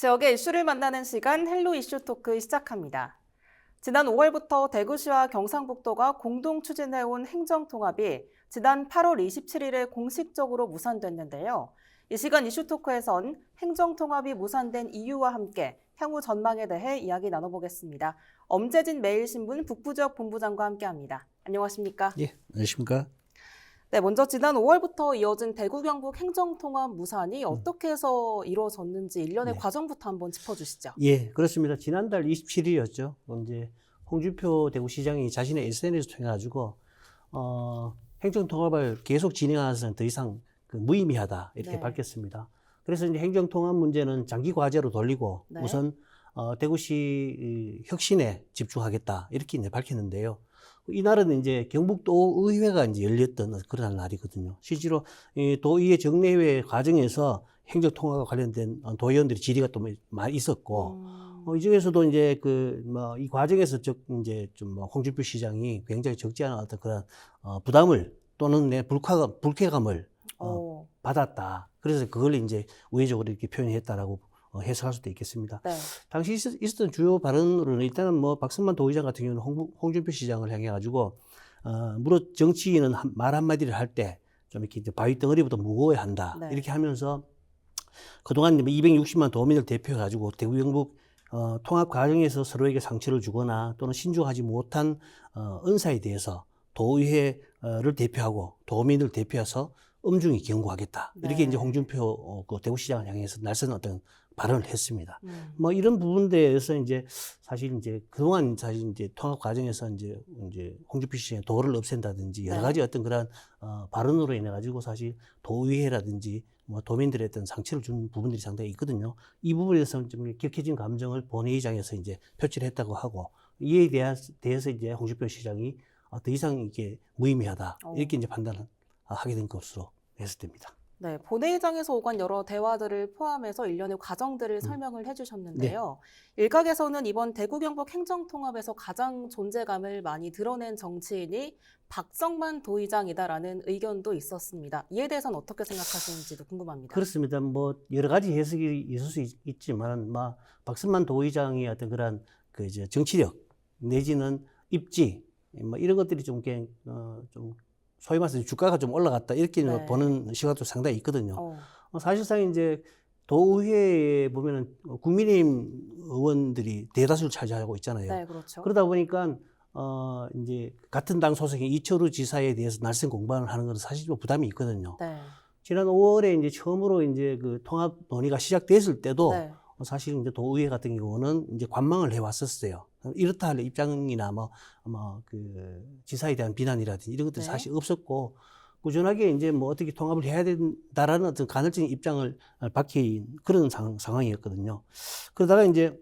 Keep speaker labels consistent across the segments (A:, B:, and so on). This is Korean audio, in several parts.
A: 지역의 이슈를 만나는 시간 헬로 이슈 토크 시작합니다. 지난 5월부터 대구시와 경상북도가 공동 추진해온 행정통합이 지난 8월 27일에 공식적으로 무산됐는데요. 이 시간 이슈 토크에선 행정통합이 무산된 이유와 함께 향후 전망에 대해 이야기 나눠보겠습니다. 엄재진 매일신문 북부지역 본부장과 함께합니다. 안녕하십니까?
B: 예, 안녕하십니까?
A: 네, 먼저 지난 5월부터 이어진 대구 경북 행정통합 무산이 어떻게 해서 이루어졌는지 일련의
B: 네.
A: 과정부터 한번 짚어주시죠.
B: 예, 그렇습니다. 지난달 27일이었죠. 이제 홍준표 대구시장이 자신의 SNS 통해 가지고 행정통합을 계속 진행하는 것은 더 이상 무의미하다 이렇게
A: 네.
B: 밝혔습니다. 그래서 이제 행정통합 문제는 장기 과제로 돌리고
A: 네.
B: 우선 대구시 혁신에 집중하겠다 이렇게 이제 밝혔는데요. 이날은 이제 경북도 의회가 이제 열렸던 그런 날이거든요. 실제로 이 도의회 정례회 과정에서 행정통합과 관련된 도의원들이 질의가 또 많이 있었고, 이 중에서도 이제 이 과정에서 이제 좀 홍준표 시장이 굉장히 적지 않은 어떤 그런 부담을 또는 내 불쾌감을 받았다. 그래서 그걸 이제 우회적으로 이렇게 표현했다라고 해석할 수도 있겠습니다.
A: 네.
B: 당시 있었던 주요 발언으로는 일단은 박승만 도의장 같은 경우는 홍준표 시장을 향해 가지고 무릇 정치인은 말 한마디를 할 때 좀 이렇게 이제 바위 덩어리보다 무거워야 한다.
A: 네.
B: 이렇게 하면서 그동안 260만 도민을 대표해 가지고 대구 경북 통합 과정에서 서로에게 상처를 주거나 또는 신중하지 못한 은사에 대해서 도의회를 대표하고 도민을 대표해서 엄중히 경고하겠다. 이렇게
A: 네.
B: 이제 홍준표 대구시장을 향해서 날선 어떤 발언을 했습니다. 이런 부분들에서 이제 사실 이제 그동안 사실 이제 통합 과정에서 이제 홍준표 시장의 도를 없앤다든지 여러 가지 어떤 그런 발언으로 인해 가지고 사실 도의회라든지 도민들의 어떤 상처를 준 부분들이 상당히 있거든요. 이 부분에서 좀 격해진 감정을 본회의장에서 이제 표출을 했다고 하고 이에 대해서 이제 홍준표 시장이 더 이상 이게 무의미하다 이렇게 이제 판단을 하게 된 것으로 해석됩니다.
A: 네, 본회의장에서 오간 여러 대화들을 포함해서 일련의 과정들을 설명을 해주셨는데요. 일각에서는 이번 대구 경북 행정통합에서 가장 존재감을 많이 드러낸 정치인이 박성만 도의장이다라는 의견도 있었습니다. 이에 대해서는 어떻게 생각하시는지도 궁금합니다.
B: 그렇습니다. 여러 가지 해석이 있을 수 있지만, 박승만 도의장의 어떤 그런 이제 정치력 내지는 입지 이런 것들이 좀 소위 말해서 주가가 좀 올라갔다 이렇게
A: 네.
B: 보는 시각도 상당히 있거든요. 사실상 이제 도의회에 보면은 국민의힘 의원들이 대다수를 차지하고 있잖아요.
A: 네, 그렇죠.
B: 그러다 보니까 이제 같은 당 소속의 이철우 지사에 대해서 날선 공방을 하는 것은 사실 좀 부담이 있거든요.
A: 네.
B: 지난 5월에 이제 처음으로 이제 통합 논의가 시작됐을 때도
A: 네.
B: 사실 이제 도의회 같은 경우는 이제 관망을 해왔었어요. 이렇다 할 입장이나 지사에 대한 비난이라든지 이런 것들이 사실 없었고, 꾸준하게 이제 어떻게 통합을 해야 된다라는 어떤 간헐적인 입장을 밝힌 그런 상황이었거든요. 그러다가 이제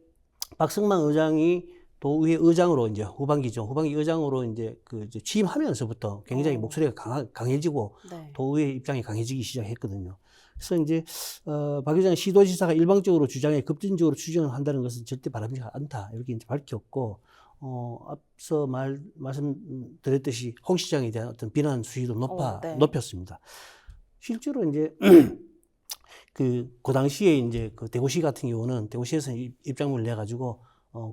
B: 박승만 의장이 도의회 의장으로 이제 후반기 의장으로 이제 취임하면서부터 굉장히 목소리가 강해지고
A: 네.
B: 도의회 입장이 강해지기 시작했거든요. 그래서 이제 박 의장 시도지사가 일방적으로 주장에 급진적으로 추진을 한다는 것은 절대 바람직하지 않다 이렇게 이제 밝혔고, 앞서 말씀드렸듯이 홍 시장에 대한 어떤 비난 수위도 높였습니다. 실제로 이제 그 당시에 이제 대구시 같은 경우는 대구시에서 입장문을 내 가지고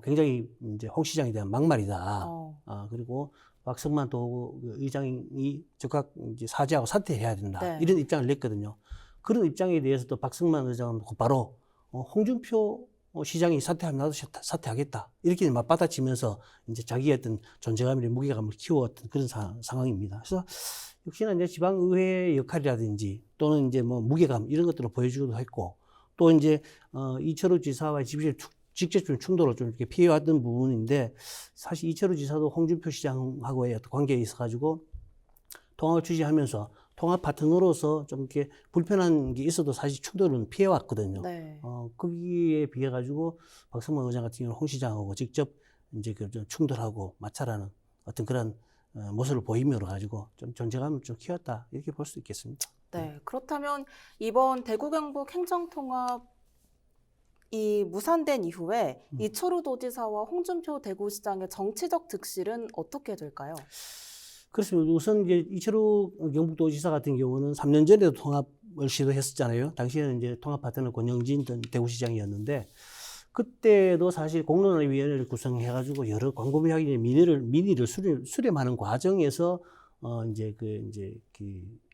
B: 굉장히 이제 홍 시장에 대한 막말이다. 그리고 박성만 의장이 즉각 이제 사죄하고 사퇴해야 된다.
A: 네.
B: 이런 입장을 냈거든요. 그런 입장에 대해서도 박성만 의장은 곧바로 홍준표 시장이 사퇴하면 나도 사퇴하겠다. 이렇게 맞받아치면서 이제 자기의 어떤 존재감이나 무게감을 키워왔던 그런 상황입니다. 그래서 역시나 이제 지방의회의 역할이라든지 또는 이제 무게감 이런 것들을 보여주기도 했고, 또 이제 이철우 지사와의 직접적인 충돌을 좀 이렇게 피해왔던 부분인데, 사실 이철우 지사도 홍준표 시장하고의 어떤 관계에 있어가지고 통합을 추진하면서 통합 파트너로서 좀 이렇게 불편한 게 있어도 사실 충돌은 피해왔거든요.
A: 네.
B: 거기에 비해 가지고 박성만 의장 같은 경우는 홍 시장하고 직접 이제 좀 충돌하고 마찰하는 어떤 그런 모습을 보임으로 가지고 좀 존재감을 좀 키웠다 이렇게 볼 수 있겠습니다.
A: 네. 그렇다면 이번 대구 경북 행정통합이 무산된 이후에 이철우 도지사와 홍준표 대구시장의 정치적 득실은 어떻게 될까요?
B: 그렇습니다. 우선 이제 이철우 경북도지사 같은 경우는 3년 전에도 통합을 시도했었잖아요. 당시에는 이제 통합 파트너 권영진 전 대구시장이었는데 그때도 사실 공론화위원회를 구성해가지고 여러 광범위하게 민의를 수렴하는 과정에서 이제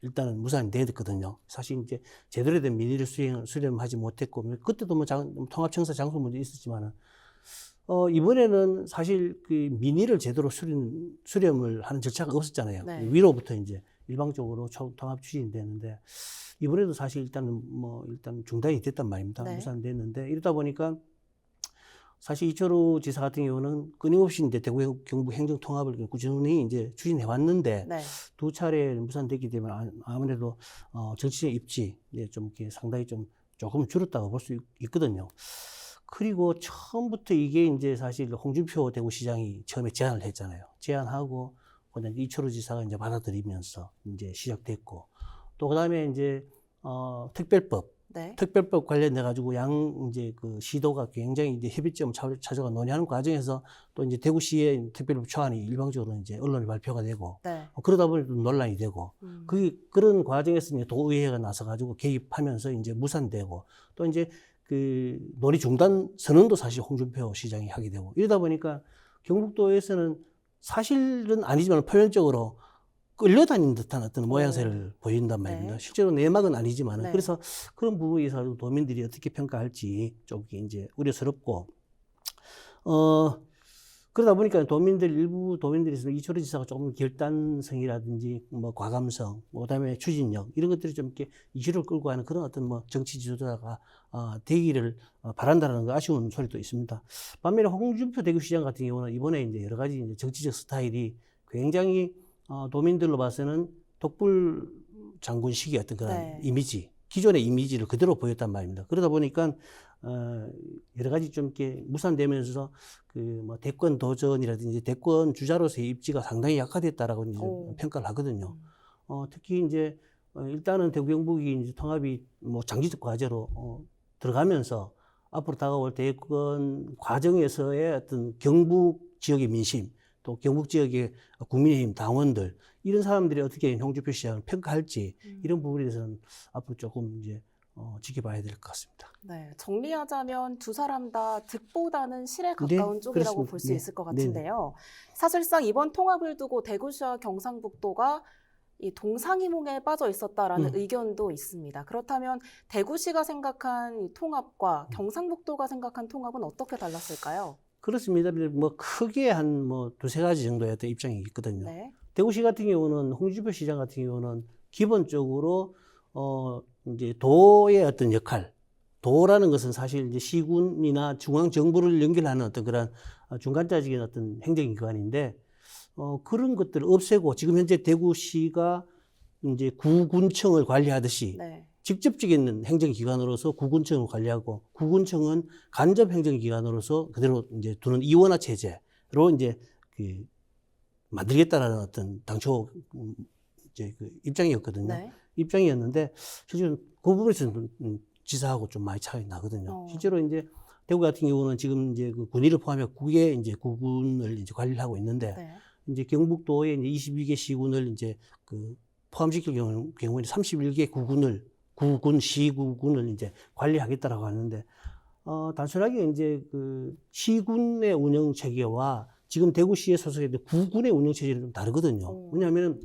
B: 일단은 무산이 됐거든요. 사실 이제 제대로 된 민의를 수렴하지 못했고 그때도 뭐 통합청사 장소 문제 있었지만은 이번에는 사실 그 민의를 제대로 수렴을 하는 절차가 없었잖아요.
A: 네.
B: 위로부터 이제 일방적으로 통합 추진이 되는데 이번에도 사실 일단 중단이 됐단 말입니다.
A: 네.
B: 무산됐는데 이러다 보니까 사실 이철우 지사 같은 경우는 끊임없이 이제 대구 경북 행정 통합을 꾸준히 이제 추진해 왔는데
A: 네.
B: 두 차례 무산됐기 때문에 아무래도 정치적 입지 이제 좀 이렇게 상당히 좀 조금 줄었다고 볼 수 있거든요. 그리고 처음부터 이게 이제 사실 홍준표 대구시장이 처음에 제안을 했잖아요. 제안하고 그다음에 이철우 지사가 이제 받아들이면서 이제 시작됐고 또 그다음에 이제 특별법
A: 네.
B: 특별법 관련돼 가지고 이제 그 시도가 굉장히 이제 협의점을 찾아가 논의하는 과정에서 또 이제 대구시의 특별법 초안이 일방적으로 이제 언론에 발표가 되고
A: 네.
B: 그러다 보니 또 논란이 되고 그런 과정에서 이제 도의회가 나서 가지고 개입하면서 이제 무산되고 또 이제 그 논의 중단 선언도 사실 홍준표 시장이 하게 되고 이러다 보니까 경북도에서는 사실은 아니지만 표면적으로 끌려다니는 듯한 어떤 모양새를 보인단 말입니다.
A: 네.
B: 실제로 내막은 아니지만
A: 네.
B: 그래서 그런 부분에서 도민들이 어떻게 평가할지 좀 이제 우려스럽고 그러다 보니까 일부 도민들이 이철우 지사가 조금 결단성이라든지 뭐 과감성, 그다음에 추진력 이런 것들이 좀 이렇게 이슈를 끌고 가는 그런 어떤 뭐 정치 지도자가 되기를 바란다는 거 아쉬운 소리도 있습니다. 반면에 홍준표 대구시장 같은 경우는 이번에 이제 여러 가지 이제 정치적 스타일이 굉장히 도민들로 봐서는 독불 장군식의 어떤 그런
A: 네.
B: 이미지, 기존의 이미지를 그대로 보였단 말입니다. 그러다 보니까 여러 가지 좀 이렇게 무산되면서 그 뭐 대권 도전이라든지 대권 주자로서의 입지가 상당히 약화됐다라고 이제 평가를 하거든요. 특히 이제 일단은 대구 경북이 이제 통합이 뭐 장기적 과제로 들어가면서 앞으로 다가올 대권 과정에서의 어떤 경북 지역의 민심 또 경북 지역의 국민의힘 당원들 이런 사람들이 어떻게 홍준표 시장을 평가할지 이런 부분에 대해서는 앞으로 조금 이제 지켜봐야 될 것 같습니다.
A: 네, 정리하자면 두 사람 다 득보다는 실에 가까운
B: 네,
A: 쪽이라고
B: 그렇습니다.
A: 볼 수
B: 네.
A: 있을 것 같은데요. 사실상 이번 통합을 두고 대구시와 경상북도가 이 동상이몽에 빠져 있었다라는 의견도 있습니다. 그렇다면 대구시가 생각한 이 통합과 경상북도가 생각한 통합은 어떻게 달랐을까요?
B: 그렇습니다. 뭐 크게 한 뭐 두세 가지 정도의 어떤 입장이 있거든요.
A: 네.
B: 대구시 같은 경우는 홍준표 시장 같은 경우는 기본적으로 이제 도의 어떤 역할, 도라는 것은 사실 이제 시군이나 중앙 정부를 연결하는 어떤 그런 중간자적인 어떤 행정기관인데 그런 것들을 없애고 지금 현재 대구시가 이제 구군청을 관리하듯이
A: 네.
B: 직접적인 행정기관으로서 구군청을 관리하고 구군청은 간접 행정기관으로서 그대로 이제 두는 이원화 체제로 이제 그 만들겠다라는 어떤 당초 이제 그 입장이었거든요.
A: 네.
B: 입장이었는데 실제로 그 부분에서는 지사하고 좀 많이 차이 나거든요. 실제로 이제 대구 같은 경우는 지금 이제 그 군위를 포함해 9개 이제 구군을 이제 관리를 하고 있는데
A: 네.
B: 이제 경북도에 이제 22개 시군을 이제 그 포함시킬 경우에는 31개 시구군을 이제 관리하겠다라고 하는데 단순하게 이제 그 시군의 운영 체계와 지금 대구시에 소속된 구군의 운영 체제는 좀 다르거든요. 왜냐하면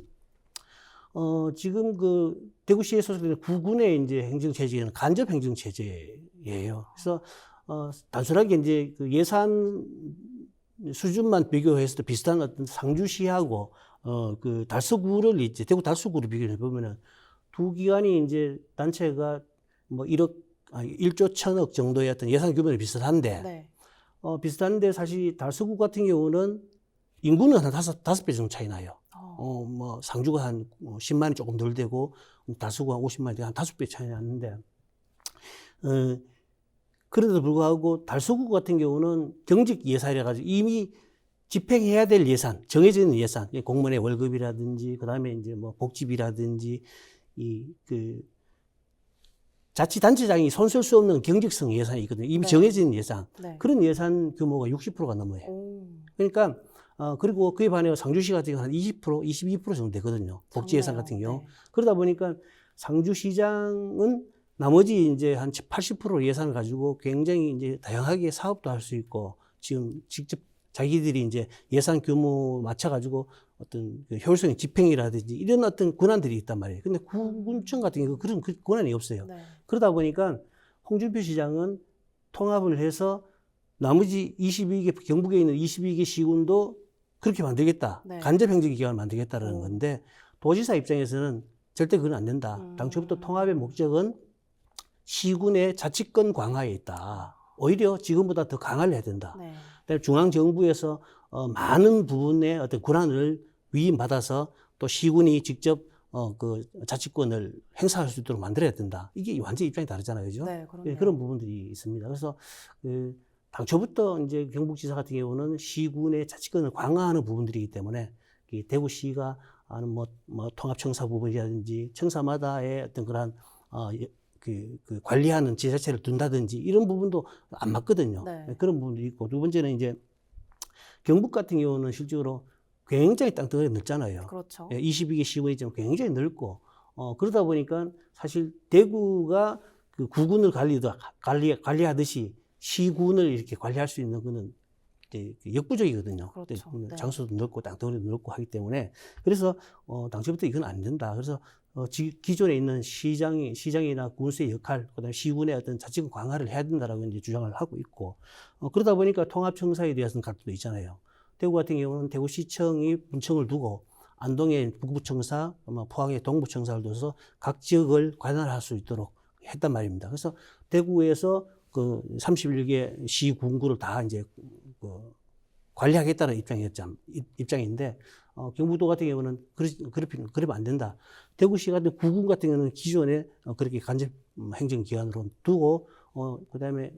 B: 지금 그 대구시에 소속된 구군의 이제 행정 체제는 간접 행정 체제예요. 그래서 단순하게 이제 그 예산 수준만 비교해서도 비슷한 어떤 상주시하고 그 달서구를 이제 대구 달서구를 비교해 보면은 두 기관이 이제 단체가 뭐 1조 1,000억 정도의 어떤 예산 규모는 비슷한데
A: 네.
B: 비슷한데 사실 달서구 같은 경우는 인구는 한 다섯 배 정도 차이 나요. 뭐 상주가 한 10만이 조금 덜 되고 달서구가 한 50만이 되고 한 5배 차이 나는데 그런데도 불구하고 달서구 같은 경우는 경직 예산이라 가지고 이미 집행해야 될 예산, 정해져 있는 예산, 공무원의 월급이라든지 그다음에 이제 뭐 복지비라든지 그 자치단체장이 손쓸 수 없는 경직성 예산이 있거든요. 이미
A: 네.
B: 정해진 예산.
A: 네.
B: 그런 예산 규모가 60%가 넘어요. 그러니까 그리고 그에 반해 상주시 같은 경우는 한 20%, 22% 정도 되거든요. 복지 예산
A: 좋네요.
B: 같은 경우.
A: 네.
B: 그러다 보니까 상주시장은 나머지 이제 한 80% 예산을 가지고 굉장히 이제 다양하게 사업도 할 수 있고 지금 직접 자기들이 이제 예산 규모 맞춰가지고 어떤 그 효율성의 집행이라든지 이런 어떤 권한들이 있단 말이에요. 근데 구군청 같은 경우 그런 그 권한이 없어요.
A: 네.
B: 그러다 보니까 홍준표 시장은 통합을 해서 나머지 22개, 경북에 있는 22개 시군도 그렇게 만들겠다.
A: 네.
B: 간접행정기관을 만들겠다라는
A: 오.
B: 건데 도지사 입장에서는 절대 그건 안 된다. 당초부터 통합의 목적은 시군의 자치권 강화에 있다. 오히려 지금보다 더 강화를 해야 된다.
A: 네.
B: 그다음에 중앙정부에서 많은 부분의 어떤 권한을 위임받아서 또 시군이 직접 그 자치권을 행사할 수 있도록 만들어야 된다. 이게 완전히 입장이 다르잖아요. 그죠?
A: 네, 그렇네요.
B: 그런 부분들이 있습니다. 그래서 당초부터 이제 경북지사 같은 경우는 시군의 자치권을 강화하는 부분들이기 때문에 이 대구시가 하는 뭐 통합청사 부분이라든지 청사마다의 어떤 그러한 그 관리하는 지자체를 둔다든지 이런 부분도 안 맞거든요.
A: 네.
B: 그런 부분들이 있고 두 번째는 이제 경북 같은 경우는 실제로 굉장히 땅덩어리 넓잖아요.
A: 그렇죠.
B: 22개 시군이 좀 굉장히 넓고 그러다 보니까 사실 대구가 그 구군을 관리하듯이 시군을 이렇게 관리할 수 있는 거는 이제 역부족이거든요.
A: 그렇죠. 네.
B: 장소도 넓고 땅덩어리도 넓고 하기 때문에 그래서 당초부터 이건 안 된다. 그래서 기존에 있는 시장이나 군수의 역할, 그다음에 시군의 어떤 자치권 강화를 해야 된다라고 이제 주장을 하고 있고 그러다 보니까 통합청사에 대해서는 갈등도 있잖아요. 대구 같은 경우는 대구시청이 분청을 두고 안동에 북부청사, 포항에 동부청사를 둬서 각 지역을 관할할 수 있도록 했단 말입니다. 그래서 대구에서 그 31개 시군구를 다 이제 관리하겠다는 입장인데 경북도 같은 경우는 그러면 안 된다. 대구시 같은 구군 같은 경우는 기존에 그렇게 간접 행정기관으로 두고 그다음에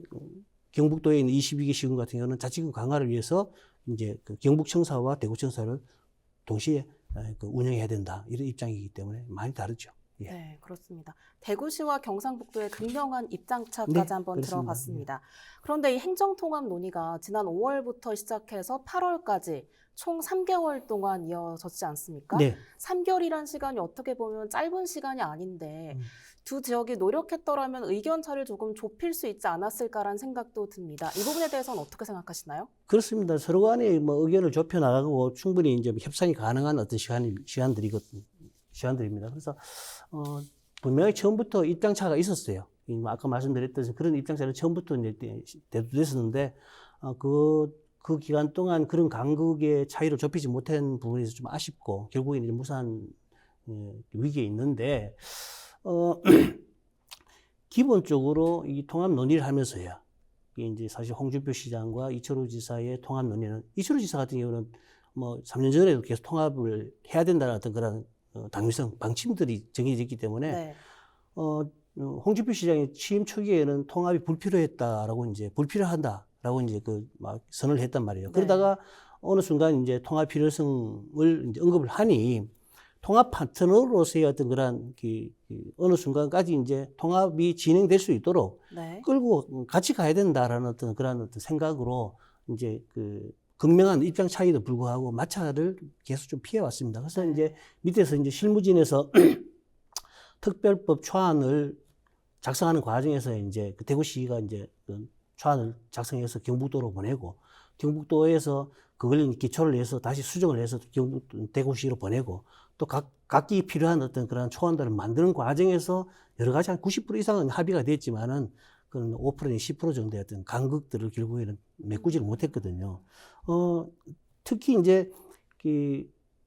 B: 경북도에 있는 22개 시군 같은 경우는 자치권 강화를 위해서 이제 그 경북청사와 대구청사를 동시에 운영해야 된다. 이런 입장이기 때문에 많이 다르죠. 예.
A: 네, 그렇습니다. 대구시와 경상북도의 극명한 입장차까지
B: 네,
A: 한번
B: 그렇습니다.
A: 들어봤습니다. 그런데 이 행정통합 논의가 지난 5월부터 시작해서 8월까지 총 3개월 동안 이어졌지 않습니까?
B: 네.
A: 3개월이란 시간이 어떻게 보면 짧은 시간이 아닌데 두 지역이 노력했더라면 의견 차를 조금 좁힐 수 있지 않았을까라는 생각도 듭니다. 이 부분에 대해서는 어떻게 생각하시나요?
B: 그렇습니다. 서로 간에 뭐 의견을 좁혀 나가고 충분히 이제 협상이 가능한 어떤 시간들입니다. 그래서 분명히 처음부터 입장차가 있었어요. 아까 말씀드렸듯이 그런 입장차는 처음부터 이제 대두됐었는데 그 기간 동안 그런 간극의 차이를 좁히지 못한 부분이 좀 아쉽고 결국에는 이제 무산 위기에 있는데 기본적으로 이 통합 논의를 하면서요. 이게 이제 사실 홍준표 시장과 이철우 지사의 통합 논의는 이철우 지사 같은 경우는 뭐 3년 전에도 계속 통합을 해야 된다는 어떤 그런 당위성 방침들이 정해져 있기 때문에
A: 네.
B: 홍준표 시장이 취임 초기에는 통합이 불필요했다라고 이제 불필요하다라고 이제 막 선언을 했단 말이에요.
A: 네.
B: 그러다가 어느 순간 이제 통합 필요성을 이제 언급을 하니 통합 파트너로서의 어떤 그런 어느 순간까지 이제 통합이 진행될 수 있도록
A: 네.
B: 끌고 같이 가야 된다라는 어떤 그런 어떤 생각으로 이제 극명한 입장 차이도 불구하고 마찰을 계속 좀 피해왔습니다. 그래서
A: 네.
B: 이제 밑에서 이제 실무진에서 특별법 초안을 작성하는 과정에서 이제 그 대구시가 이제 그 초안을 작성해서 경북도로 보내고 경북도에서 그걸 기초를 해서 다시 수정을 해서 대구시로 보내고 또 각기 필요한 어떤 그런 초안들을 만드는 과정에서 여러 가지 한 90% 이상은 합의가 됐지만은 그런 5%, 10% 정도의 어떤 간극들을 결국에는 메꾸지를 못했거든요. 특히 이제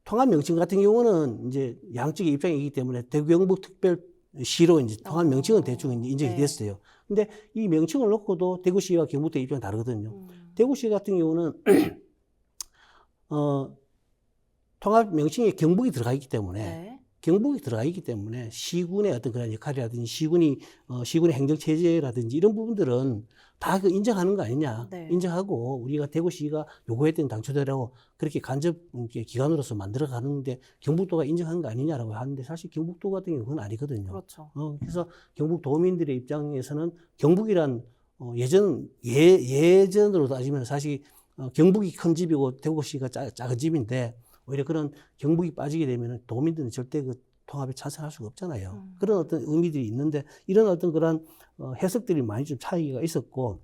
B: 통합 명칭 같은 경우는 이제 양측의 입장이기 때문에 대구 경북 특별시로 이제 통합 명칭은 대충 인정이
A: 네.
B: 됐어요. 근데 이 명칭을 놓고도 대구시와 경북도 입장이 다르거든요. 대구시 같은 경우는 통합 명칭에 경북이 들어가 있기 때문에
A: 네.
B: 경북이 들어가 있기 때문에 시군의 어떤 그런 역할이라든지 시군의 행정 체제라든지 이런 부분들은 다 인정하는 거 아니냐.
A: 네.
B: 인정하고 우리가 대구시가 요구했던 당초대로 그렇게 간접 기관으로서 만들어 가는데 경북도가 인정한 거 아니냐라고 하는데 사실 경북도 같은 경우는 그건 아니거든요.
A: 그렇죠.
B: 그래서 경북 도민들의 입장에서는 경북이란 예전으로 따지면 사실 경북이 큰 집이고 대구시가 작은 집인데 오히려 그런 경북이 빠지게 되면 도민들은 절대 그 통합에 찬성할 수가 없잖아요. 그런 어떤 의미들이 있는데 이런 어떤 그런 해석들이 많이 좀 차이가 있었고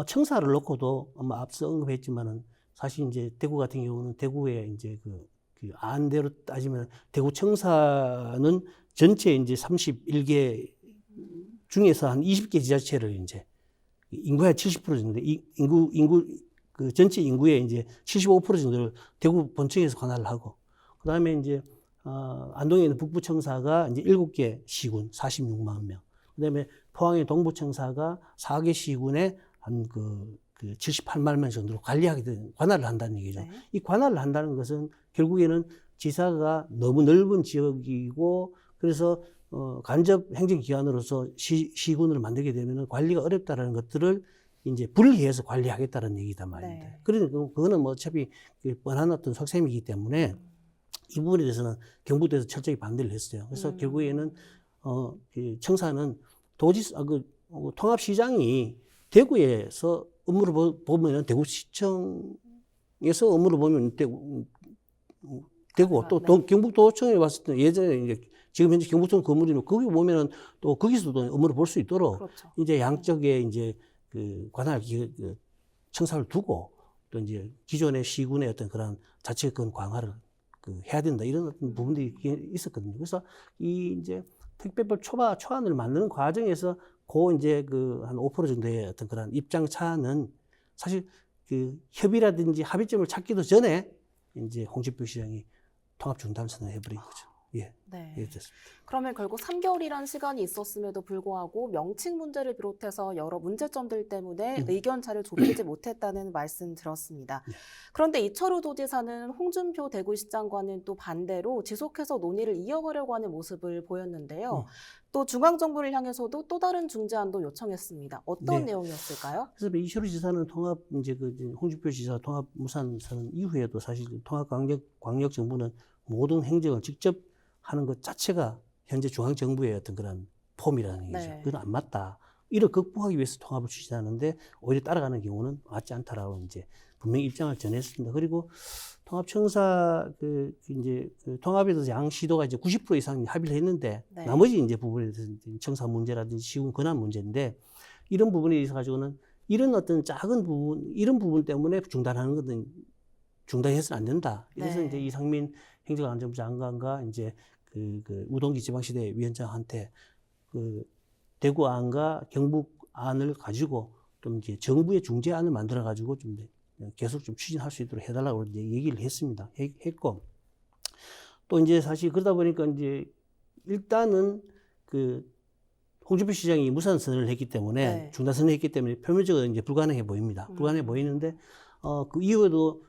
B: 청사를 놓고도 아마 앞서 언급했지만은 사실 이제 대구 같은 경우는 대구에 이제 그 안대로 따지면 대구 청사는 전체 이제 31개 중에서 한 20개 지자체를 이제 인구의 70% 정도, 인구 그 전체 인구의 이제 75% 정도를 대구 본청에서 관할을 하고, 그 다음에 이제 안동에 있는 북부청사가 이제 7개 시군 46만 명, 그 다음에 포항의 동부청사가 4개 시군에 한 그 78만 명 정도로 관할을 한다는 얘기죠.
A: 네.
B: 이 관할을 한다는 것은 결국에는 지사가 너무 넓은 지역이고 그래서 간접 행정기관으로서 시군을 만들게 되면 관리가 어렵다라는 것들을 이제 분리해서 관리하겠다는 얘기단 말입니다.
A: 네.
B: 그러니까 그거는 뭐 어차피 뻔한 어떤 속셈이기 때문에 이 부분에 대해서는 경북도에서 철저히 반대를 했어요. 그래서 결국에는 그 청사는 통합시장이 대구에서 업무를 보면은 대구시청에서 업무를 보면 대구 또
A: 네.
B: 경북도청에 봤을 때 예전에 이제 지금 현재 경북청 건물이면 거기 보면은 또 거기서도 업무를 볼 수 있도록
A: 그렇죠.
B: 이제 양쪽에 이제 그 관할 청사를 두고 또 이제 기존의 시군의 어떤 그런 자치권 강화를 해야 된다 이런 어떤 부분들이 있었거든요. 그래서 이 이제 특별법 초안을 만드는 과정에서 이제 한 5% 정도의 어떤 그런 입장 차는 사실 그 협의라든지 합의점을 찾기도 전에 이제 홍준표 시장이 통합 중단 선언을 해버린 거죠. 예.
A: 네.
B: 예, 됐습니다.
A: 그러면 결국 3개월이라는 시간이 있었음에도 불구하고 명칭 문제를 비롯해서 여러 문제점들 때문에 의견차를 좁히지 못했다는 말씀 들었습니다. 그런데 이철우 도지사는 홍준표 대구시장과는 또 반대로 지속해서 논의를 이어가려고 하는 모습을 보였는데요. 또 중앙정부를 향해서도 또 다른 중재안도 요청했습니다. 어떤
B: 네.
A: 내용이었을까요?
B: 그래서 이철우 지사는 통합 이제 홍준표 지사 통합 무산 선언 이후에도 사실 통합 광역 정부는 모든 행정을 직접 하는 것 자체가 현재 중앙 정부의 어떤 그런 폼이라는 얘기죠.
A: 네.
B: 그건 안 맞다. 이를 극복하기 위해서 통합을 추진하는데 오히려 따라가는 경우는 맞지 않다라고 이제 분명히 입장을 전했습니다. 그리고 통합청사 통합에 대해서 양 시도가 이제 90% 이상 합의를 했는데
A: 네.
B: 나머지 이제 부분에 대해서 청사 문제라든지 시군 권한 문제인데 이런 부분에 있어 가지고는 이런 어떤 작은 부분 이런 부분 때문에 중단하는 것은 중단해서는 안 된다. 그래서
A: 네.
B: 이제 이상민 행정안전부 장관과 이제 우동기 지방시대 위원장한테 대구안과 경북안을 가지고 좀 이제 정부의 중재안을 만들어 가지고 좀 계속 좀 추진할 수 있도록 해달라고 이제 얘기를 했습니다. 했고 또 이제 사실 그러다 보니까 이제 일단은 홍준표 시장이 무산 선언을 했기 때문에
A: 네.
B: 중단 선언을 했기 때문에 표면적으로 이제 불가능해 보입니다. 불가능해 보이는데 그 이후에도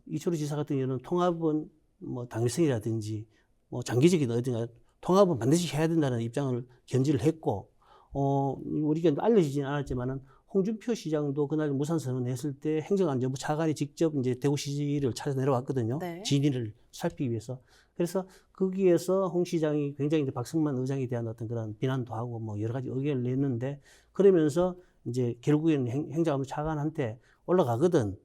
B: 이철우 지사 같은 경우는 통합은 뭐 당위성이라든지 뭐 장기적인 어딘가 통합은 반드시 해야 된다는 입장을 견지를 했고 우리가 알려지지는 않았지만은 홍준표 시장도 그날 무산 선언했을 때 행정안전부 차관이 직접 이제 대구시를 찾아 내려왔거든요.
A: 네.
B: 진위를 살피기 위해서. 그래서 거기에서 홍 시장이 굉장히 이제 박성만 의장에 대한 어떤 그런 비난도 하고 뭐 여러 가지 의견을 냈는데 그러면서 이제 결국에는 행정안전부 차관한테 올라가거든.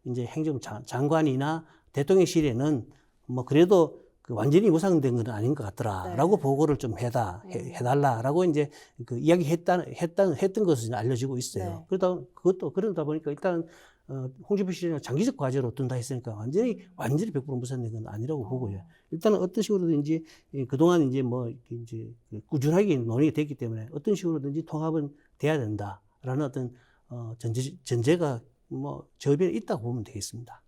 B: 이제 행정부 장관이나 대통령실에는 뭐 그래도 완전히 무상된 건 아닌 것 같더라라고
A: 네.
B: 보고를 좀 해달라라고 이제 했던 것은 알려지고 있어요.
A: 네.
B: 그러다 보니까 일단 홍준표 시장을 장기적 과제로 둔다 했으니까 완전히 100% 무산된 건 아니라고 보고요. 일단은 어떤 식으로든지 그동안 이제 뭐 이제 꾸준하게 논의가 됐기 때문에 어떤 식으로든지 통합은 돼야 된다라는 어떤 전제가 뭐 저변에 있다고 보면 되겠습니다.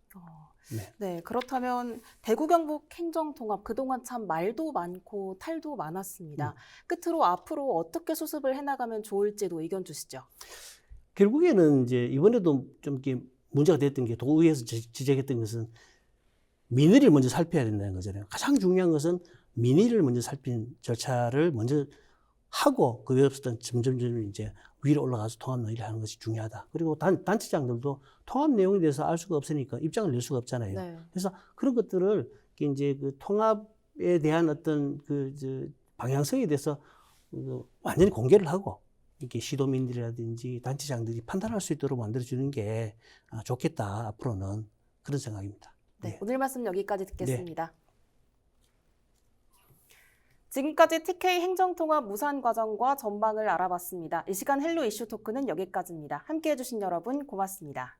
B: 네.
A: 네, 그렇다면 대구 경북 행정통합 그동안 참 말도 많고 탈도 많았습니다. 끝으로 앞으로 어떻게 수습을 해나가면 좋을지도 의견 주시죠.
B: 결국에는 이제 이번에도 좀 이렇게 문제가 됐던 게 도의회에서 지적했던 것은 민의를 먼저 살펴야 된다는 거잖아요. 가장 중요한 것은 민의를 먼저 살핀 절차를 먼저 하고 그외부터 점점 이제 위로 올라가서 통합 논의를 하는 것이 중요하다. 그리고 단체장들도 통합 내용에 대해서 알 수가 없으니까 입장을 낼 수가 없잖아요.
A: 네.
B: 그래서 그런 것들을 이제 통합에 대한 어떤 방향성에 대해서 완전히 공개를 하고 이렇게 시도민들이라든지 단체장들이 판단할 수 있도록 만들어주는 게 좋겠다, 앞으로는. 그런 생각입니다.
A: 네,
B: 네.
A: 오늘 말씀 여기까지 듣겠습니다. 지금까지 TK 행정통합 무산 과정과 전망을 알아봤습니다. 이 시간 헬로 이슈 토크는 여기까지입니다. 함께해 주신 여러분 고맙습니다.